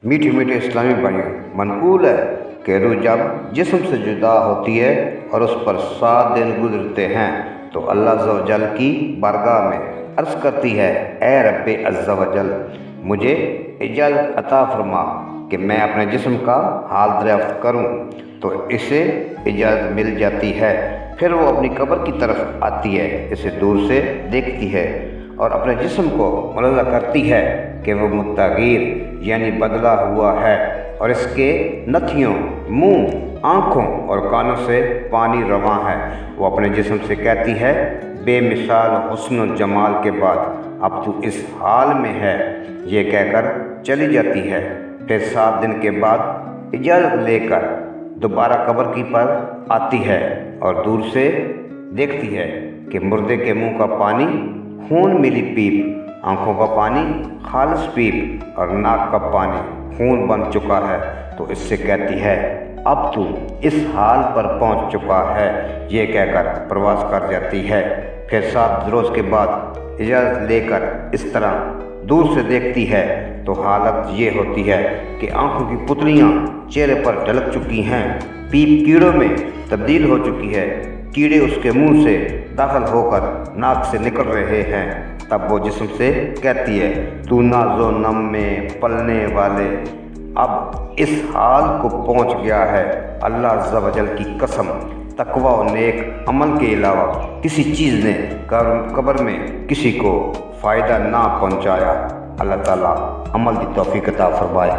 میٹھے میٹھے اسلامی بھائیوں، منقول ہے کہ روح جب جسم سے جدا ہوتی ہے اور اس پر 7 دن گزرتے ہیں تو اللہ عز و جل کی بارگاہ میں عرض کرتی ہے، اے رب عز و جل، مجھے اجازت عطا فرما کہ میں اپنے جسم کا حال دریافت کروں۔ تو اسے اجازت مل جاتی ہے۔ پھر وہ اپنی قبر کی طرف آتی ہے، اسے دور سے دیکھتی ہے اور اپنے جسم کو ملاحظہ کرتی ہے کہ وہ متغیر یعنی بدلا ہوا ہے اور اس کے نتھیوں، منہ، آنکھوں اور کانوں سے پانی رواں ہے۔ وہ اپنے جسم سے کہتی ہے، بے مثال حسن و جمال کے بعد اب تو اس حال میں ہے، یہ کہہ کر چلی جاتی ہے۔ پھر 7 دن کے بعد اجازت لے کر دوبارہ قبر کی پر آتی ہے اور دور سے دیکھتی ہے کہ مردے کے منہ کا پانی خون ملی پیپ، آنکھوں کا پانی خالص پیپ اور ناک کا پانی خون بن چکا ہے۔ تو اس سے کہتی ہے، اب تو اس حال پر پہنچ چکا ہے، یہ کہہ کر پرواز کر جاتی ہے۔ پھر 7 روز کے بعد اجازت لے کر اس طرح دور سے دیکھتی ہے تو حالت یہ ہوتی ہے کہ آنکھوں کی پتلیاں چہرے پر ڈھلک چکی ہیں، پیپ کیڑوں میں تبدیل ہو چکی ہے، کیڑے اس کے منہ سے داخل ہو کر ناک سے نکل رہے ہیں۔ تب وہ جسم سے کہتی ہے، تو ناز و نم میں پلنے والے اب اس حال کو پہنچ گیا ہے۔ اللہ عز و جل کی قسم، تقوی و نیک عمل کے علاوہ کسی چیز نے قبر میں کسی کو فائدہ نہ پہنچایا۔ اللہ تعالیٰ عمل کی توفیق عطا فرمائے۔